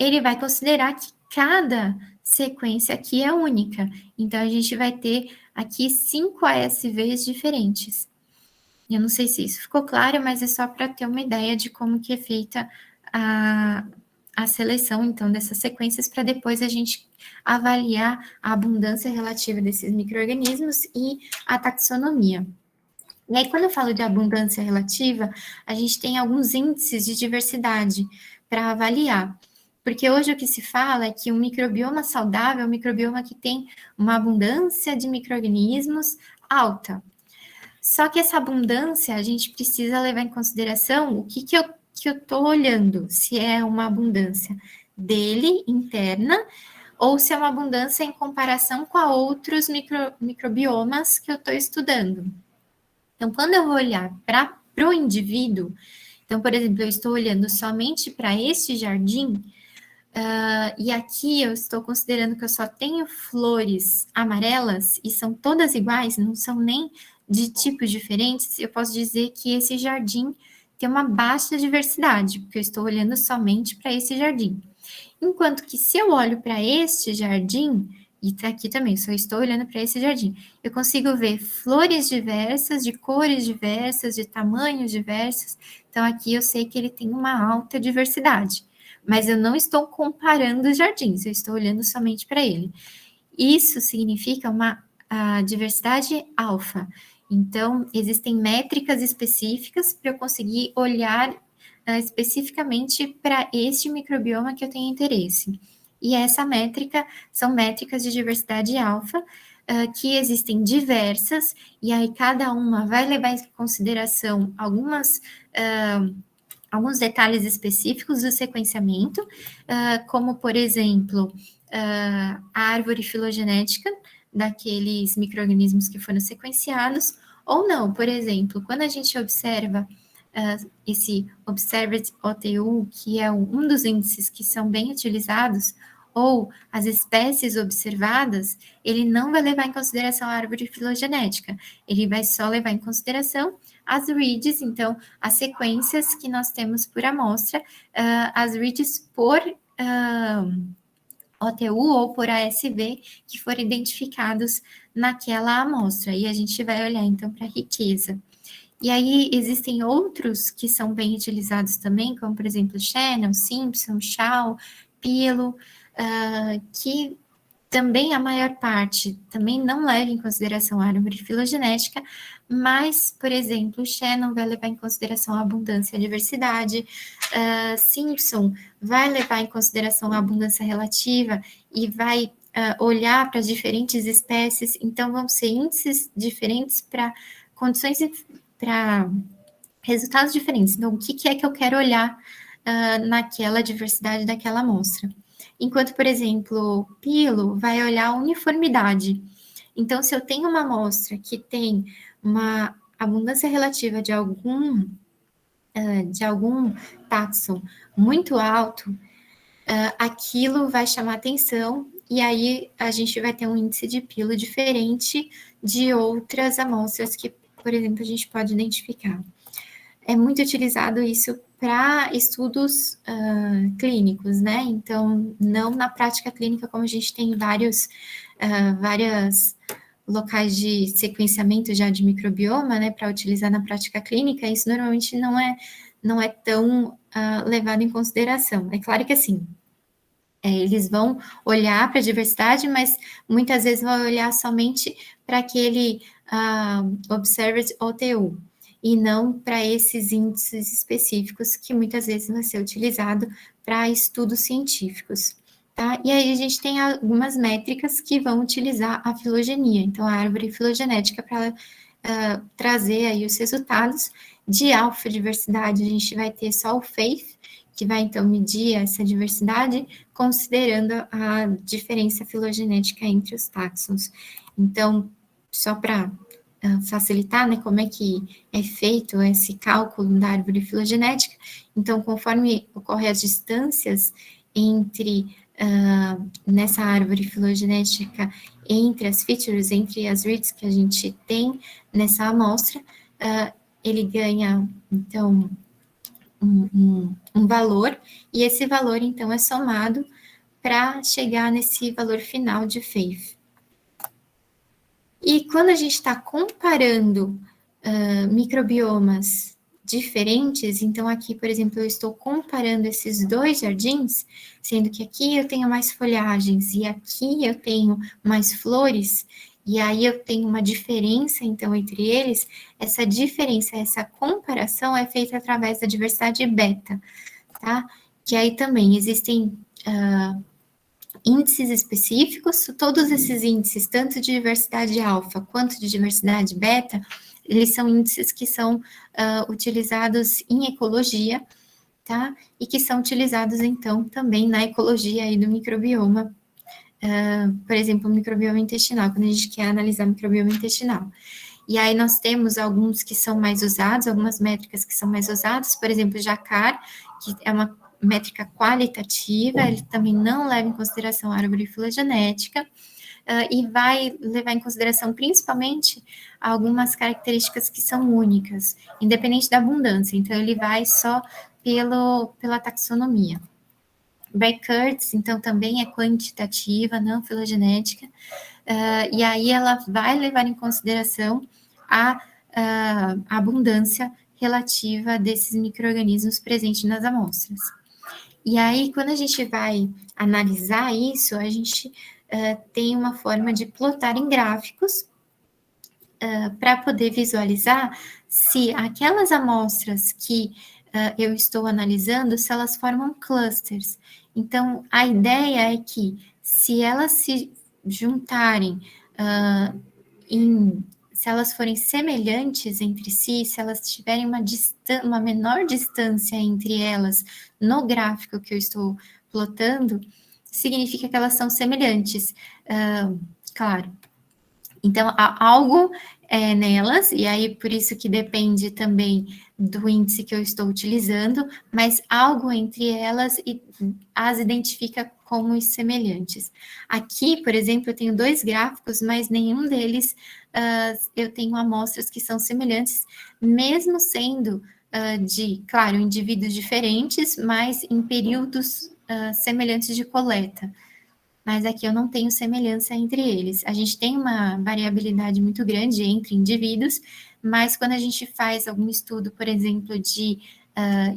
ele vai considerar que cada sequência aqui é única. Então, a gente vai ter aqui 5 ASVs diferentes. Eu não sei se isso ficou claro, mas é só para ter uma ideia de como que é feita a seleção, então, dessas sequências, para depois a gente avaliar a abundância relativa desses micro-organismos e a taxonomia. E aí, quando eu falo de abundância relativa, a gente tem alguns índices de diversidade para avaliar. Porque hoje o que se fala é que um microbioma saudável é um microbioma que tem uma abundância de micro-organismos alta. Só que essa abundância, a gente precisa levar em consideração o que eu estou olhando, se é uma abundância dele, interna, ou se é uma abundância em comparação com outros microbiomas que eu estou estudando. Então, quando eu vou olhar para o indivíduo, então, por exemplo, eu estou olhando somente para este jardim, e aqui eu estou considerando que eu só tenho flores amarelas, e são todas iguais, não são nem de tipos diferentes, eu posso dizer que esse jardim tem uma baixa diversidade, porque eu estou olhando somente para esse jardim. Enquanto que se eu olho para este jardim, e tá aqui também, só estou olhando para esse jardim, eu consigo ver flores diversas, de cores diversas, de tamanhos diversos. Então, aqui eu sei que ele tem uma alta diversidade, mas eu não estou comparando os jardins, eu estou olhando somente para ele. Isso significa uma diversidade alfa. Então, existem métricas específicas para eu conseguir olhar especificamente para este microbioma que eu tenho interesse. E essa métrica são métricas de diversidade alfa, que existem diversas, e aí cada uma vai levar em consideração alguns detalhes específicos do sequenciamento, como, por exemplo, a árvore filogenética daqueles micro-organismos que foram sequenciados, ou não. Por exemplo, quando a gente observa esse Observed OTU, que é um dos índices que são bem utilizados, ou as espécies observadas, ele não vai levar em consideração a árvore filogenética, ele vai só levar em consideração as reads, então, as sequências que nós temos por amostra, as reads por OTU ou por ASV que foram identificados naquela amostra, e a gente vai olhar, então, para a riqueza. E aí existem outros que são bem utilizados também, como, por exemplo, Shannon, Simpson, Shaw, Pilo, que também a maior parte também não leva em consideração a árvore filogenética, mas, por exemplo, Shannon vai levar em consideração a abundância e a diversidade, Simpson vai levar em consideração a abundância relativa e vai olhar para as diferentes espécies, então vão ser índices diferentes para condições, para resultados diferentes. Então, o que é que eu quero olhar naquela diversidade daquela amostra? Enquanto, por exemplo, Pilo vai olhar a uniformidade. Então, se eu tenho uma amostra que tem uma abundância relativa de algum táxon muito alto, aquilo vai chamar atenção e aí a gente vai ter um índice de Pilo diferente de outras amostras que, por exemplo, a gente pode identificar. É muito utilizado isso para estudos clínicos, né? Então, não na prática clínica, como a gente tem vários locais de sequenciamento já de microbioma, né, para utilizar na prática clínica, isso normalmente não é tão levado em consideração. É claro que, assim, eles vão olhar para a diversidade, mas muitas vezes vão olhar somente para aquele Observed OTU, e não para esses índices específicos que muitas vezes vai ser utilizado para estudos científicos. Tá? E aí a gente tem algumas métricas que vão utilizar a filogenia, então a árvore filogenética para trazer aí os resultados de alfa-diversidade. A gente vai ter só o FAIF, que vai então medir essa diversidade, considerando a diferença filogenética entre os táxons. Então, só para facilitar, né, como é que é feito esse cálculo da árvore filogenética, então, conforme ocorrem as distâncias entre nessa árvore filogenética, entre as features, entre as reads que a gente tem nessa amostra, ele ganha, então, um valor, e esse valor, então, é somado para chegar nesse valor final de FAIF. E quando a gente está comparando microbiomas diferentes, então aqui, por exemplo, eu estou comparando esses dois jardins, sendo que aqui eu tenho mais folhagens e aqui eu tenho mais flores, e aí eu tenho uma diferença, então, entre eles, essa diferença, essa comparação é feita através da diversidade beta, tá? Que aí também existem índices específicos, todos esses índices, tanto de diversidade alfa quanto de diversidade beta, eles são índices que são utilizados em ecologia, tá? E que são utilizados, então, também na ecologia aí do microbioma, por exemplo, o microbioma intestinal, quando a gente quer analisar o microbioma intestinal. E aí nós temos alguns que são mais usados, algumas métricas que são mais usadas, por exemplo, o JACAR, que é uma métrica qualitativa, ele também não leva em consideração a árvore filogenética, e vai levar em consideração principalmente algumas características que são únicas, independente da abundância, então ele vai só pela taxonomia. Beckert, então, também é quantitativa, não filogenética, e aí ela vai levar em consideração a abundância relativa desses micro-organismos presentes nas amostras. E aí, quando a gente vai analisar isso, a gente tem uma forma de plotar em gráficos para poder visualizar se aquelas amostras que eu estou analisando, se elas formam clusters. Então, a ideia é que, se elas se juntarem, se elas forem semelhantes entre si, se elas tiverem uma menor distância entre elas no gráfico que eu estou plotando, significa que elas são semelhantes. Claro. Então, há algo nelas, e aí por isso que depende também do índice que eu estou utilizando, mas algo entre elas e as identifica como semelhantes. Aqui, por exemplo, eu tenho dois gráficos, mas nenhum deles eu tenho amostras que são semelhantes, mesmo sendo claro, indivíduos diferentes, mas em períodos semelhantes de coleta. Mas aqui eu não tenho semelhança entre eles. A gente tem uma variabilidade muito grande entre indivíduos, mas quando a gente faz algum estudo, por exemplo, de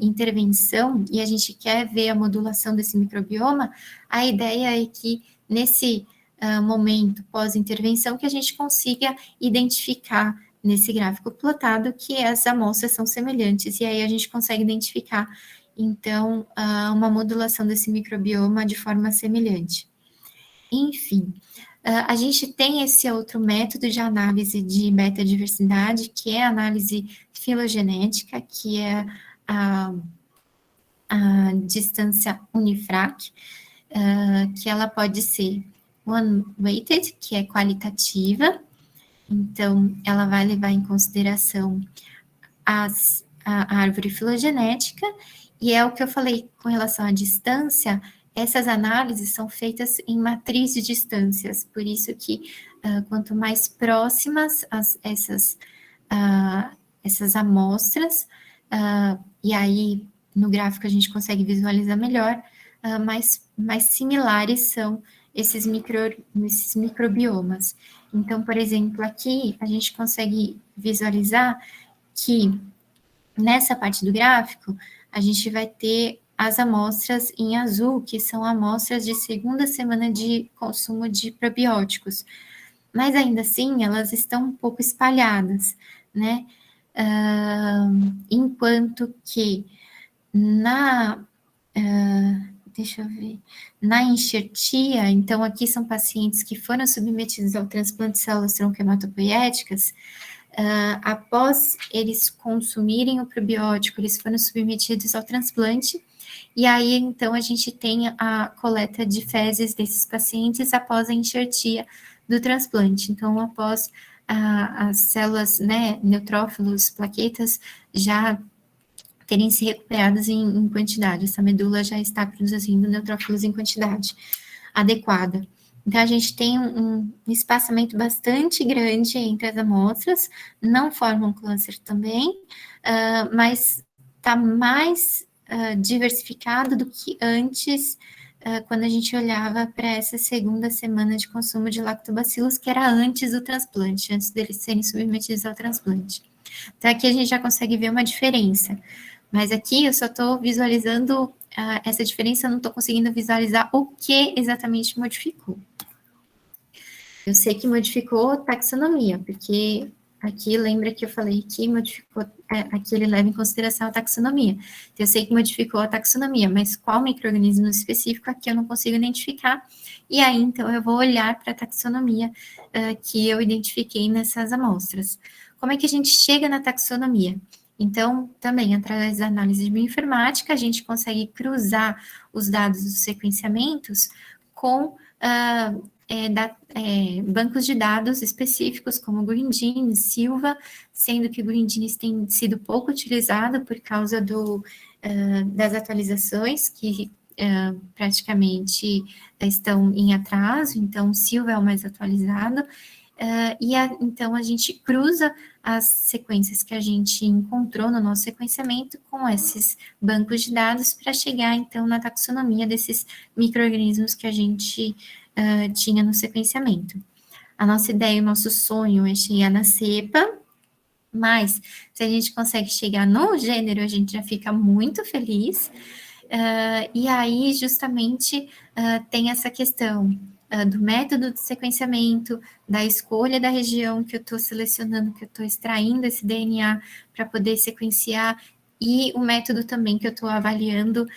intervenção, e a gente quer ver a modulação desse microbioma, a ideia é que nesse momento pós-intervenção, que a gente consiga identificar nesse gráfico plotado que as amostras são semelhantes, e aí a gente consegue identificar, então, uma modulação desse microbioma de forma semelhante. Enfim, a gente tem esse outro método de análise de beta-diversidade, que é a análise filogenética, que é a distância unifrac, que ela pode ser one-weighted, que é qualitativa, então ela vai levar em consideração a árvore filogenética, e é o que eu falei com relação à distância. Essas análises são feitas em matriz de distâncias, por isso que quanto mais próximas essas amostras, e aí no gráfico a gente consegue visualizar melhor, mais similares são esses microbiomas. Então, por exemplo, aqui a gente consegue visualizar que nessa parte do gráfico a gente vai ter as amostras em azul, que são amostras de segunda semana de consumo de probióticos. Mas ainda assim, elas estão um pouco espalhadas, né? Enquanto que deixa eu ver, na enxertia, então aqui são pacientes que foram submetidos ao transplante de células tronco-hematopoiéticas, após eles consumirem o probiótico, eles foram submetidos ao transplante, e aí, então, a gente tem a coleta de fezes desses pacientes após a enxertia do transplante. Então, após as células, né, neutrófilos, plaquetas, já terem se recuperadas em quantidade, essa medula já está produzindo neutrófilos em quantidade adequada. Então, a gente tem um espaçamento bastante grande entre as amostras, não formam câncer também, mas está mais diversificado do que antes, quando a gente olhava para essa segunda semana de consumo de lactobacilos, que era antes do transplante, antes deles serem submetidos ao transplante. Então, aqui a gente já consegue ver uma diferença. Mas aqui eu só estou visualizando essa diferença, eu não estou conseguindo visualizar o que exatamente modificou. Eu sei que modificou taxonomia, porque aqui lembra que eu falei que modificou, aqui ele leva em consideração a taxonomia. Então, eu sei que modificou a taxonomia, mas qual micro-organismo específico aqui eu não consigo identificar. E aí, então, eu vou olhar para a taxonomia que eu identifiquei nessas amostras. Como é que a gente chega na taxonomia? Então, também, através da análise de bioinformática, a gente consegue cruzar os dados dos sequenciamentos com bancos de dados específicos, como Green Genes, Silva, sendo que o Green Genes tem sido pouco utilizado por causa das atualizações, que praticamente estão em atraso, então Silva é o mais atualizado, então a gente cruza as sequências que a gente encontrou no nosso sequenciamento com esses bancos de dados para chegar, então, na taxonomia desses micro-organismos que a gente tinha no sequenciamento. A nossa ideia, o nosso sonho é chegar na cepa, mas se a gente consegue chegar no gênero, a gente já fica muito feliz. E aí, justamente, tem essa questão do método de sequenciamento, da escolha da região que eu estou selecionando, que eu estou extraindo esse DNA para poder sequenciar, e o método também que eu estou avaliando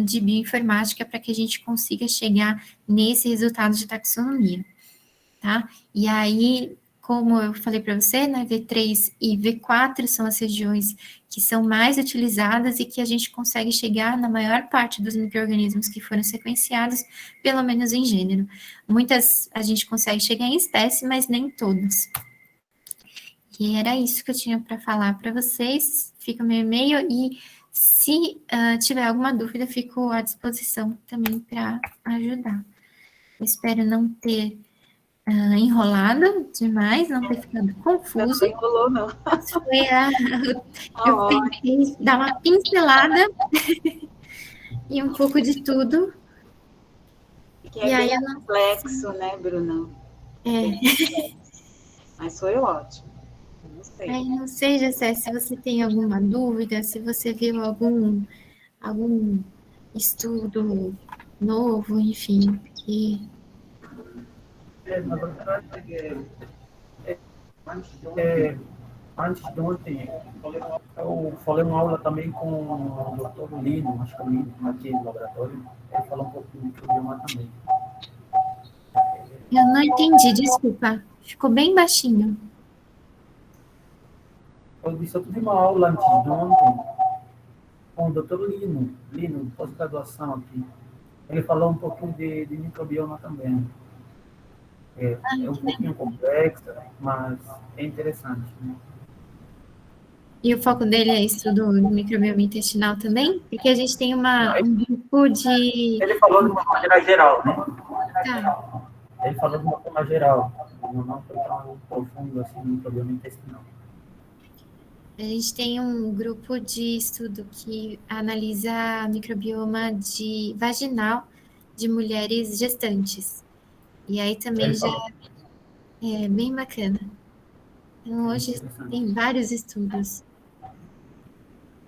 de bioinformática para que a gente consiga chegar nesse resultado de taxonomia, tá? E aí, como eu falei para você, né, V3 e V4 são as regiões que são mais utilizadas e que a gente consegue chegar na maior parte dos micro-organismos que foram sequenciados, pelo menos em gênero. Muitas a gente consegue chegar em espécie, mas nem todas. E era isso que eu tinha para falar para vocês. Fica meu e-mail e se tiver alguma dúvida, fico à disposição também para ajudar. Eu espero não ter enrolado demais, não ter ficado confuso. Não enrolou, não. Eu tentei dar uma pincelada e um pouco de tudo. Que é bem complexo, né, Bruna? Mas foi ótimo. Não sei, Jessé, se você tem alguma dúvida, se você viu algum estudo novo, enfim, que... Na verdade, antes de ontem, eu falei uma aula também com o Dr. Lino, acho que é o Lino, aqui no laboratório. Ele falou um pouco do microbioma também. Eu não entendi, desculpa. Ficou bem baixinho. Eu disse, eu tive uma aula antes de ontem com o Dr. Lino, pós-graduação aqui. Ele falou um pouquinho de microbioma também. É um pouquinho complexa, mas é interessante, né? E o foco dele é estudo do microbioma intestinal também? Porque a gente tem um grupo de... Ele falou de uma maneira geral, né? Tá. Ele falou de uma forma geral, não foi tão profundo assim no microbioma intestinal. A gente tem um grupo de estudo que analisa microbioma vaginal de mulheres gestantes. E aí também já é bem bacana. Então, hoje tem vários estudos.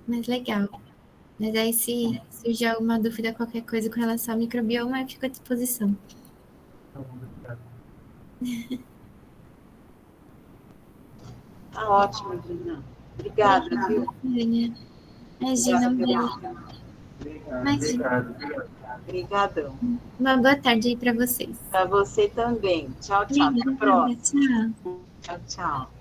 Mas legal. Mas aí, se surgir alguma dúvida, qualquer coisa com relação ao microbioma, eu fico à disposição. Obrigado. Tá ótimo, Bruna. Obrigada, viu? Imagina, um beijo. Obrigado. Obrigadão. Uma boa tarde aí para vocês. Para você também. Tchau, tchau. Até a próxima. Tchau. Tchau, tchau.